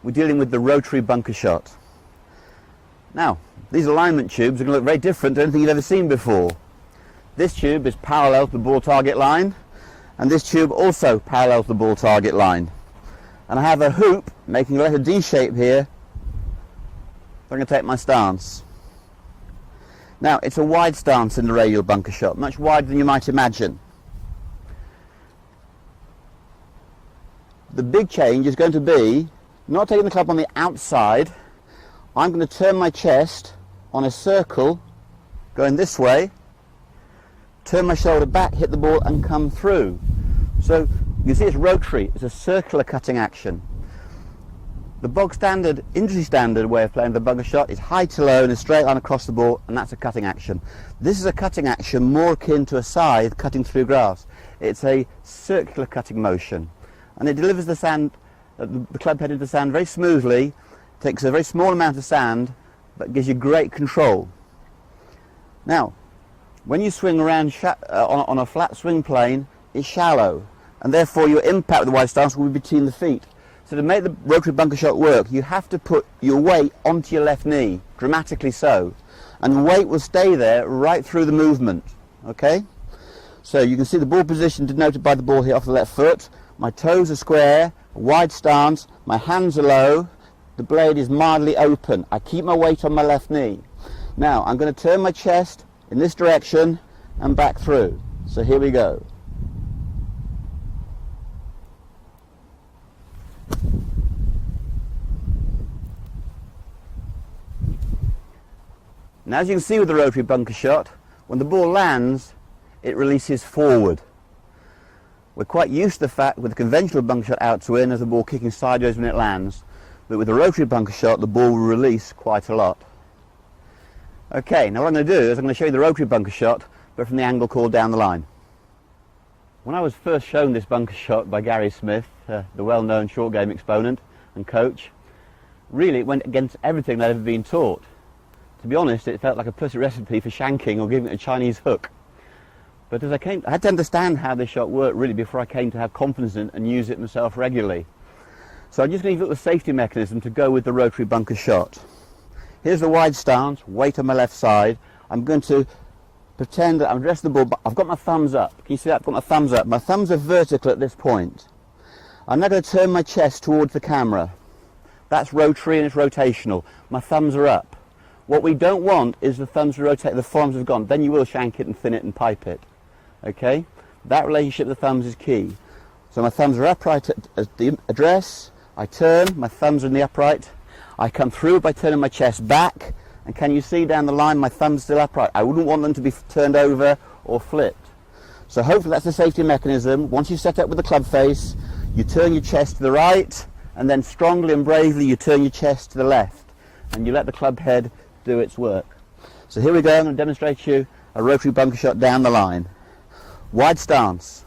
we're dealing with the rotary bunker shot. Now, these alignment tubes are going to look very different to anything you've ever seen before. This tube is parallel to the ball target line, and this tube also parallel to the ball target line. And I have a hoop making a letter D shape here. I'm going to take my stance. Now, it's a wide stance in the radial bunker shot, much wider than you might imagine. The big change is going to be not taking the club on the outside. I'm going to turn my chest on a circle, going this way, turn my shoulder back, hit the ball and come through. So you see it's rotary, it's a circular cutting action. The bog standard, industry standard way of playing the bunker shot is high to low in a straight line across the ball, and that's a cutting action. This is a cutting action more akin to a scythe cutting through grass. It's a circular cutting motion, and it delivers the sand, the club head into the sand very smoothly, takes a very small amount of sand, but gives you great control. Now, when you swing around on a flat swing plane, it's shallow, and therefore your impact with the wide stance will be between the feet. So to make the rotary bunker shot work, you have to put your weight onto your left knee, dramatically so, and the weight will stay there right through the movement. Okay? So you can see the ball position denoted by the ball here off the left foot. My toes are square, wide stance, my hands are low, the blade is mildly open. I keep my weight on my left knee. Now I'm going to turn my chest in this direction and back through. So here we go. Now, as you can see with the rotary bunker shot, when the ball lands, it releases forward. We're quite used to the fact with the conventional bunker shot out to in as the ball kicking sideways when it lands, but with the rotary bunker shot the ball will release quite a lot. Okay, now what I'm going to do is I'm going to show you the rotary bunker shot, but from the angle called down the line. When I was first shown this bunker shot by Gary Smith, the well-known short game exponent and coach, really it went against everything I'd ever been taught. To be honest, it felt like a perfect recipe for shanking or giving it a Chinese hook. But as I had to understand how this shot worked really before I came to have confidence in it and use it myself regularly. So I'm just going to give it the safety mechanism to go with the rotary bunker shot. Here's the wide stance, weight on my left side. I'm going to pretend that I'm addressing the ball, but I've got my thumbs up. Can you see that? I've got my thumbs up. My thumbs are vertical at this point. I'm now going to turn my chest towards the camera. That's rotary and it's rotational. My thumbs are up. What we don't want is the thumbs to rotate, the forearms have gone. Then you will shank it and thin it and pipe it. Okay? That relationship with the thumbs is key. So my thumbs are upright at the address. I turn, my thumbs are in the upright. I come through by turning my chest back. And can you see down the line my thumbs still upright? I wouldn't want them to be turned over or flipped. So hopefully that's the safety mechanism. Once you set up with the club face, you turn your chest to the right, and then strongly and bravely you turn your chest to the left. And you let the club head do its work. So here we go, I'm going to demonstrate to you a rotary bunker shot down the line. Wide stance.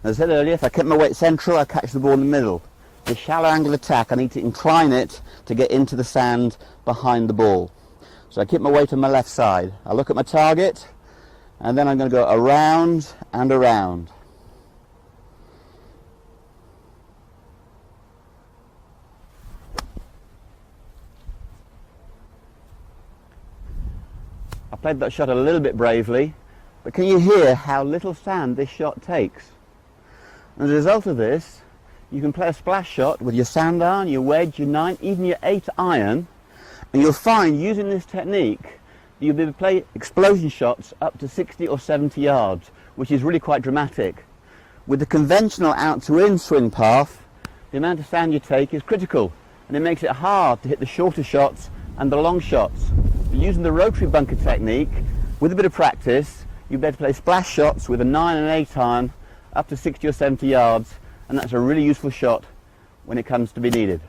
As I said earlier, if I keep my weight central, I catch the ball in the middle. The shallow angle attack, I need to incline it to get into the sand behind the ball. So I keep my weight on my left side. I look at my target, and then I'm going to go around and around. I played that shot a little bit bravely, but can you hear how little sand this shot takes? And as a result of this, you can play a splash shot with your sand iron, your wedge, your 9, even your 8 iron, and you'll find using this technique you'll be able to play explosion shots up to 60 or 70 yards, which is really quite dramatic. With the conventional out to in swing path, the amount of sand you take is critical, and it makes it hard to hit the shorter shots and the long shots. Using the rotary bunker technique, with a bit of practice, you'll be able to play splash shots with a 9 and 8 iron up to 60 or 70 yards, and that's a really useful shot when it comes to be needed.